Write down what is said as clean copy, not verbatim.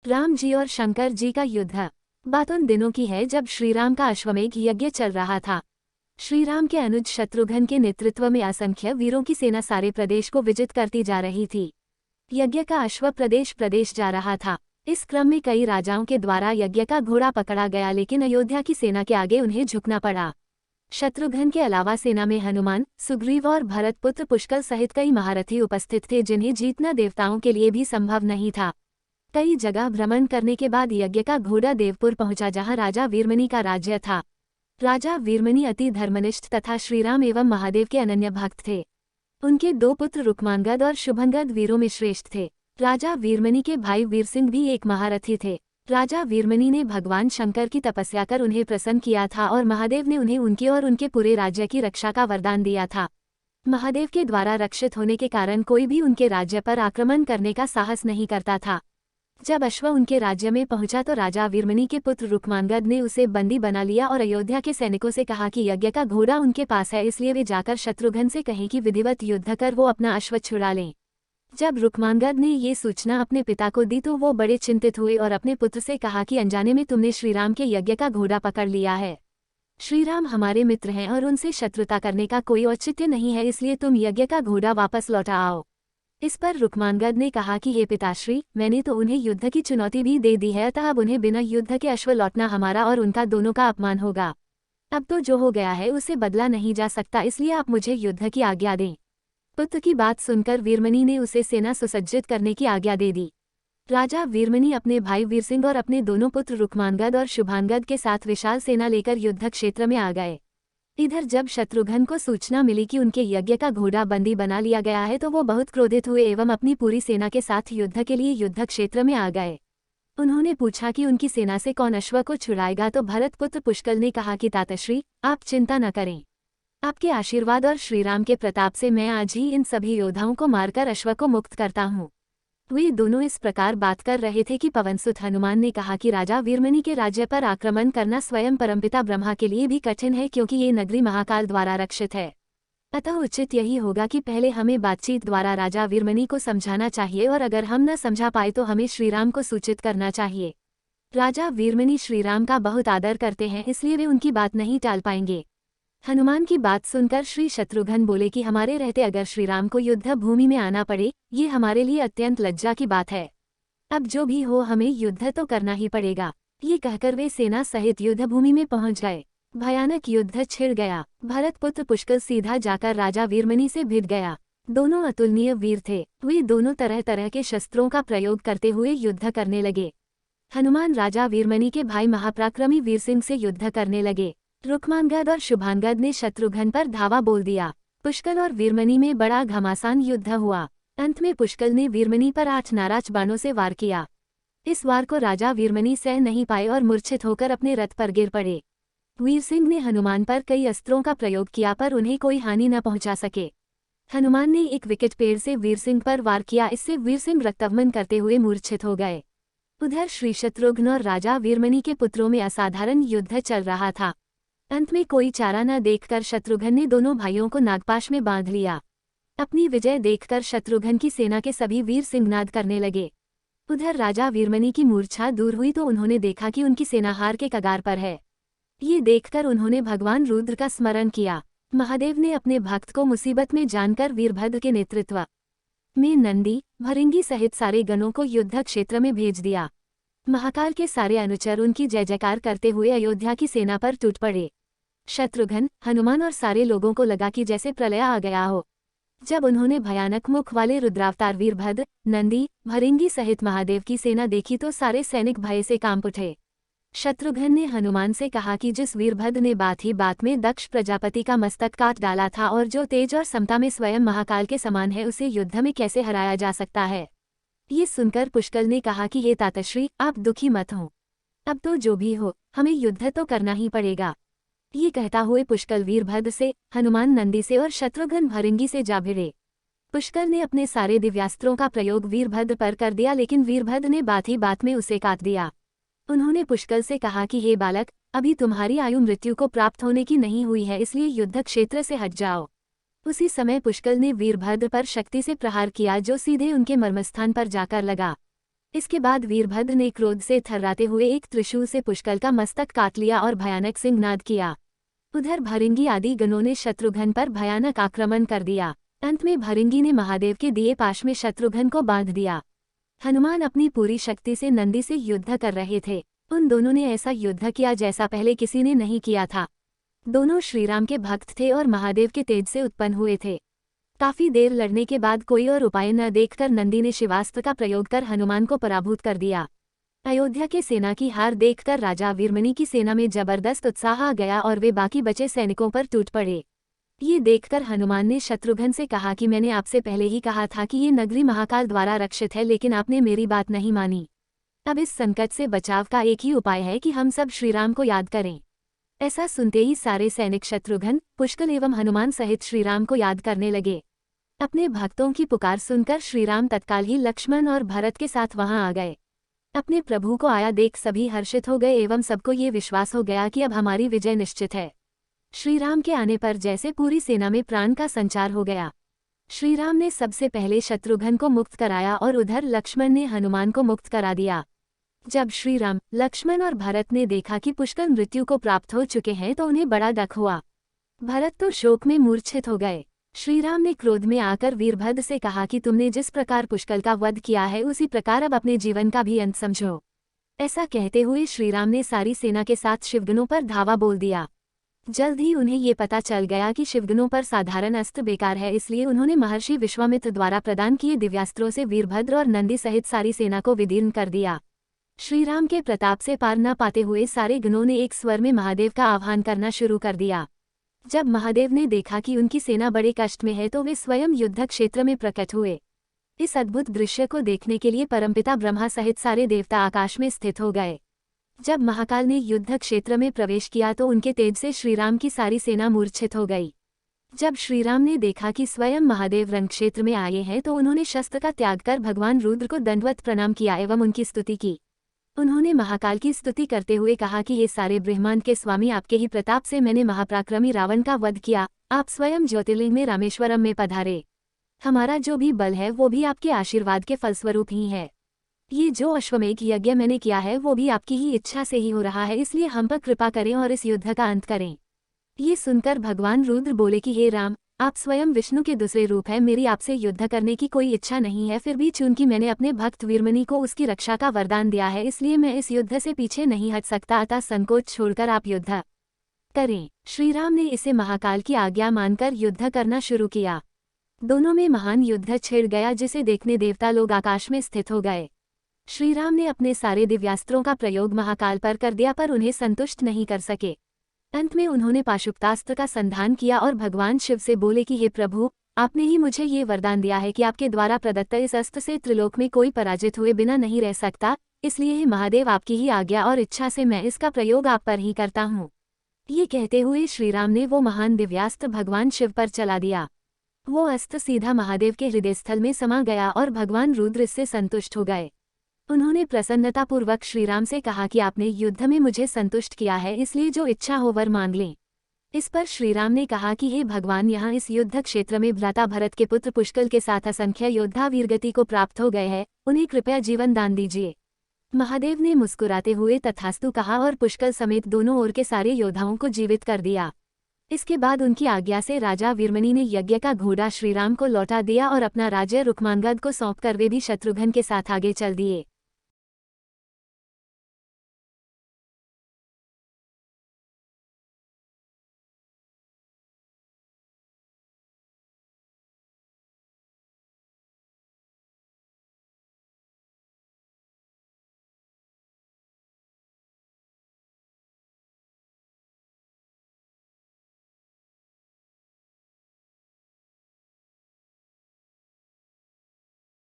राम जी और शंकर जी का युद्ध। बात उन दिनों की है जब श्रीराम का अश्वमेध यज्ञ चल रहा था। श्रीराम के अनुज शत्रुघ्न के नेतृत्व में असंख्य वीरों की सेना सारे प्रदेश को विजित करती जा रही थी। यज्ञ का अश्व प्रदेश प्रदेश जा रहा था। इस क्रम में कई राजाओं के द्वारा यज्ञ का घोड़ा पकड़ा गया, लेकिन अयोध्या की सेना के आगे उन्हें झुकना पड़ा। शत्रुघ्न के अलावा सेना में हनुमान, सुग्रीव और भरतपुत्र पुष्कल सहित कई महारथी उपस्थित थे, जिन्हें जीतना देवताओं के लिए भी संभव नहीं था। कई जगह भ्रमण करने के बाद यज्ञ का घोड़ा देवपुर पहुंचा, जहां राजा वीरमणि का राज्य था। राजा वीरमणि अति धर्मनिष्ठ तथा श्रीराम एवं महादेव के अनन्य भक्त थे। उनके दो पुत्र रुक्मांगद और शुभंगद वीरों में श्रेष्ठ थे। राजा वीरमणि के भाई वीरसिंह भी एक महारथी थे। राजा वीरमणि ने भगवान शंकर की तपस्या कर उन्हें प्रसन्न किया था और महादेव ने उन्हें उनके और उनके पूरे राज्य की रक्षा का वरदान दिया था। महादेव के द्वारा रक्षित होने के कारण कोई भी उनके राज्य पर आक्रमण करने का साहस नहीं करता था। जब अश्व उनके राज्य में पहुंचा तो राजा वीरमणि के पुत्र रुक्मांगद ने उसे बंदी बना लिया और अयोध्या के सैनिकों से कहा कि यज्ञ का घोड़ा उनके पास है, इसलिए वे जाकर शत्रुघ्न से कहें कि विधिवत युद्ध कर वो अपना अश्व छुड़ा लें। जब रुक्मांगद ने ये सूचना अपने पिता को दी तो वो बड़े चिंतित हुए और अपने पुत्र से कहा कि अनजाने में तुमने श्रीराम के यज्ञ का घोड़ा पकड़ लिया है। श्रीराम हमारे मित्र हैं और उनसे शत्रुता करने का कोई औचित्य नहीं है, इसलिए तुम यज्ञ का घोड़ा वापस लौटा आओ। इस पर रुक्मांगद ने कहा कि हे पिताश्री, मैंने तो उन्हें युद्ध की चुनौती भी दे दी है, अतः अब उन्हें बिना युद्ध के अश्व लौटना हमारा और उनका दोनों का अपमान होगा। अब तो जो हो गया है उसे बदला नहीं जा सकता, इसलिए आप मुझे युद्ध की आज्ञा दें। पुत्र की बात सुनकर वीरमणि ने उसे सेना सुसज्जित करने की आज्ञा दे दी। राजा वीरमणि अपने भाई वीरसिंह और अपने दोनों पुत्र रुक्मांगद और शुभांगद के साथ विशाल सेना लेकर युद्ध क्षेत्र में आ गए। इधर जब शत्रुघ्न को सूचना मिली कि उनके यज्ञ का घोड़ा बंदी बना लिया गया है तो वो बहुत क्रोधित हुए एवं अपनी पूरी सेना के साथ युद्ध के लिए युद्ध क्षेत्र में आ गए। उन्होंने पूछा कि उनकी सेना से कौन अश्व को छुड़ाएगा, तो भरतपुत्र पुष्कल ने कहा कि तातश्री, आप चिंता न करें। आपके आशीर्वाद और श्रीराम के प्रताप से मैं आज ही इन सभी योद्धाओं को मारकर अश्व को मुक्त करता हूँ। वे दोनों इस प्रकार बात कर रहे थे कि पवनसुत हनुमान ने कहा कि राजा वीरमणि के राज्य पर आक्रमण करना स्वयं परमपिता ब्रह्मा के लिए भी कठिन है, क्योंकि ये नगरी महाकाल द्वारा रक्षित है। अतः उचित यही होगा कि पहले हमें बातचीत द्वारा राजा वीरमणि को समझाना चाहिए, और अगर हम न समझा पाए तो हमें श्रीराम को सूचित करना चाहिए। राजा वीरमणि श्रीराम का बहुत आदर करते हैं, इसलिए वे उनकी बात नहीं टाल पाएंगे। हनुमान की बात सुनकर श्री शत्रुघ्न बोले कि हमारे रहते अगर श्रीराम को युद्ध भूमि में आना पड़े, ये हमारे लिए अत्यंत लज्जा की बात है। अब जो भी हो, हमें युद्ध तो करना ही पड़ेगा। ये कहकर वे सेना सहित युद्ध भूमि में पहुंच गए। भयानक युद्ध छिड़ गया। भरतपुत्र पुष्कल सीधा जाकर राजा वीरमणि से भिड़ गया। दोनों अतुलनीय वीर थे। वे दोनों तरह तरह के शस्त्रों का प्रयोग करते हुए युद्ध करने लगे। हनुमान राजा वीरमणि के भाई महापराक्रमी वीरसिंह से युद्ध करने लगे। रुक्मांगद और शुभांगद ने शत्रुघ्न पर धावा बोल दिया। पुष्कल और वीरमणि में बड़ा घमासान युद्ध हुआ। अंत में पुष्कल ने वीरमणि पर 8 नाराज बाणों से वार किया। इस वार को राजा वीरमणि सह नहीं पाए और मूर्छित होकर अपने रथ पर गिर पड़े। वीरसिंह ने हनुमान पर कई अस्त्रों का प्रयोग किया, पर उन्हें कोई हानि न पहुंचा सके। हनुमान ने एक विकट पेड़ से वीरसिंह पर वार किया, इससे वीरसिंह रक्तवमन करते हुए मूर्छित हो गए। उधर श्री शत्रुघ्न और राजा वीरमणि के पुत्रों में असाधारण युद्ध चल रहा था। अंत में कोई चारा न देखकर शत्रुघ्न ने दोनों भाइयों को नागपाश में बांध लिया। अपनी विजय देखकर शत्रुघ्न की सेना के सभी वीर सिंहनाद करने लगे। उधर राजा वीरमणि की मूर्छा दूर हुई तो उन्होंने देखा कि उनकी सेना हार के कगार पर है। ये देखकर उन्होंने भगवान रुद्र का स्मरण किया। महादेव ने अपने भक्त को मुसीबत में जानकर वीरभद्र के नेतृत्व में नंदी, भृंगी सहित सारे गणों को युद्ध क्षेत्र में भेज दिया। महाकाल के सारे अनुचर उनकी जय जयकार करते हुए अयोध्या की सेना पर टूट पड़े। शत्रुघ्न, हनुमान और सारे लोगों को लगा कि जैसे प्रलय आ गया हो। जब उन्होंने भयानक मुख वाले रुद्रावतार वीरभद्र, नंदी, भृंगी सहित महादेव की सेना देखी तो सारे सैनिक भय से कांप उठे। शत्रुघ्न ने हनुमान से कहा कि जिस वीरभद्र ने बात ही बात में दक्ष प्रजापति का मस्तक काट डाला था और जो तेज और समता में स्वयं महाकाल के समान है, उसे युद्ध में कैसे हराया जा सकता है। ये सुनकर पुष्कल ने कहा कि हे तातश्री, आप दुखी मत हो। अब तो जो भी हो, हमें युद्ध तो करना ही पड़ेगा। ये कहता हुए पुष्कल वीरभद्र से, हनुमान नंदी से और शत्रुघ्न भृंगी से जा भिड़े। पुष्कल ने अपने सारे दिव्यास्त्रों का प्रयोग वीरभद्र पर कर दिया, लेकिन वीरभद्र ने बात ही बात में उसे काट दिया। उन्होंने पुष्कल से कहा कि हे बालक, अभी तुम्हारी आयु मृत्यु को प्राप्त होने की नहीं हुई है, इसलिए युद्ध क्षेत्र से हट जाओ। उसी समय पुष्कल ने वीरभद्र पर शक्ति से प्रहार किया, जो सीधे उनके मर्मस्थान पर जाकर लगा। इसके बाद वीरभद्र ने क्रोध से थर्राते हुए एक त्रिशूल से पुष्कल का मस्तक काट लिया और भयानक सिंहनाद किया। उधर भृंगी आदि गणों ने शत्रुघ्न पर भयानक आक्रमण कर दिया। अंत में भृंगी ने महादेव के दिए पाश में शत्रुघ्न को बांध दिया। हनुमान अपनी पूरी शक्ति से नंदी से युद्ध कर रहे थे। उन दोनों ने ऐसा युद्ध किया जैसा पहले किसी ने नहीं किया था। दोनों श्रीराम के भक्त थे और महादेव के तेज से उत्पन्न हुए थे। काफी देर लड़ने के बाद कोई और उपाय न देखकर नंदी ने शिवास्त्र का प्रयोग कर हनुमान को पराभूत कर दिया। अयोध्या के सेना की हार देखकर राजा वीरमणि की सेना में जबरदस्त उत्साह आ गया और वे बाकी बचे सैनिकों पर टूट पड़े। ये देखकर हनुमान ने शत्रुघ्न से कहा कि मैंने आपसे पहले ही कहा था कि ये नगरी महाकाल द्वारा रक्षित है, लेकिन आपने मेरी बात नहीं मानी। अब इस संकट से बचाव का एक ही उपाय है कि हम सब श्रीराम को याद करें। ऐसा सुनते ही सारे सैनिक शत्रुघ्न, पुष्कल एवं हनुमान सहित श्रीराम को याद करने लगे। अपने भक्तों की पुकार सुनकर श्रीराम तत्काल ही लक्ष्मण और भरत के साथ वहां आ गए। अपने प्रभु को आया देख सभी हर्षित हो गए एवं सबको ये विश्वास हो गया कि अब हमारी विजय निश्चित है। श्रीराम के आने पर जैसे पूरी सेना में प्राण का संचार हो गया। श्रीराम ने सबसे पहले शत्रुघ्न को मुक्त कराया और उधर लक्ष्मण ने हनुमान को मुक्त करा दिया। जब श्रीराम, लक्ष्मण और भरत ने देखा कि पुष्कल मृत्यु को प्राप्त हो चुके हैं तो उन्हें बड़ा दुख हुआ। भरत तो शोक में मूर्छित हो गए। श्रीराम ने क्रोध में आकर वीरभद्र से कहा कि तुमने जिस प्रकार पुष्कल का वध किया है उसी प्रकार अब अपने जीवन का भी अंत समझो। ऐसा कहते हुए श्रीराम ने सारी सेना के साथ शिवगणों पर धावा बोल दिया। जल्द ही उन्हें ये पता चल गया कि शिवगणों पर साधारण अस्त्र बेकार है, इसलिए उन्होंने महर्षि विश्वामित्र द्वारा प्रदान किए दिव्यास्त्रों से वीरभद्र और नंदी सहित सारी सेना को विदीर्ण कर दिया। श्रीराम के प्रताप से पार न पाते हुए सारे गणों ने एक स्वर में महादेव का आह्वान करना शुरू कर दिया। जब महादेव ने देखा कि उनकी सेना बड़े कष्ट में है तो वे स्वयं युद्ध क्षेत्र में प्रकट हुए। इस अद्भुत दृश्य को देखने के लिए परमपिता ब्रह्मा सहित सारे देवता आकाश में स्थित हो गए। जब महाकाल ने युद्ध क्षेत्र में प्रवेश किया तो उनके तेज से श्रीराम की सारी सेना मूर्छित हो गई। जब श्रीराम ने देखा कि स्वयं महादेव रणक्षेत्र में आए हैं तो उन्होंने शस्त्र का त्याग कर भगवान रुद्र को दंडवत प्रणाम किया एवं उनकी स्तुति की। उन्होंने महाकाल की स्तुति करते हुए कहा कि ये सारे ब्रह्मांड के स्वामी, आपके ही प्रताप से मैंने महापराक्रमी रावण का वध किया। आप स्वयं ज्योतिर्लिंग में रामेश्वरम में पधारे। हमारा जो भी बल है वो भी आपके आशीर्वाद के फलस्वरूप ही है। ये जो अश्वमेध यज्ञ मैंने किया है वो भी आपकी ही इच्छा से ही हो रहा है, इसलिए हम पर कृपा करें और इस युद्ध का अंत करें। ये सुनकर भगवान रुद्र बोले कि हे राम, आप स्वयं विष्णु के दूसरे रूप हैं, मेरी आपसे युद्ध करने की कोई इच्छा नहीं है, फिर भी चूंकि मैंने अपने भक्त वीरमणि को उसकी रक्षा का वरदान दिया है इसलिए मैं इस युद्ध से पीछे नहीं हट सकता, अतः संकोच छोड़कर आप युद्ध करें। श्रीराम ने इसे महाकाल की आज्ञा मानकर युद्ध करना शुरू किया। दोनों में महान युद्ध छिड़ गया जिसे देखने देवता लोग आकाश में स्थित हो गए। श्रीराम ने अपने सारे दिव्यास्त्रों का प्रयोग महाकाल पर कर दिया पर उन्हें संतुष्ट नहीं कर सके। अंत में उन्होंने पाशुपतास्त्र का संधान किया और भगवान शिव से बोले कि हे प्रभु, आपने ही मुझे ये वरदान दिया है कि आपके द्वारा प्रदत्त इस अस्त्र से त्रिलोक में कोई पराजित हुए बिना नहीं रह सकता, इसलिए हे महादेव, आपकी ही आज्ञा और इच्छा से मैं इसका प्रयोग आप पर ही करता हूँ। ये कहते हुए श्रीराम ने वो महान दिव्यास्त्र भगवान शिव पर चला दिया। वो अस्त्र सीधा महादेव के हृदयस्थल में समा गया और भगवान रुद्र इससे संतुष्ट हो गए। उन्होंने प्रसन्नतापूर्वक श्रीराम से कहा कि आपने युद्ध में मुझे संतुष्ट किया है, इसलिए जो इच्छा हो वर मांग लें। इस पर श्रीराम ने कहा कि हे भगवान, यहाँ इस युद्ध क्षेत्र में भ्राता भरत के पुत्र पुष्कल के साथ असंख्य योद्धा वीरगति को प्राप्त हो गए हैं, उन्हें कृपया जीवन दान दीजिए। महादेव ने मुस्कुराते हुए तथास्तु कहा और पुष्कल समेत दोनों ओर के सारे योद्धाओं को जीवित कर दिया। इसके बाद उनकी आज्ञा से राजा वीरमणि ने यज्ञ का घोड़ा श्रीराम को लौटा दिया और अपना राज्य रुक्मांगद को सौंपकर वे भी शत्रुघ्न के साथ आगे चल दिए।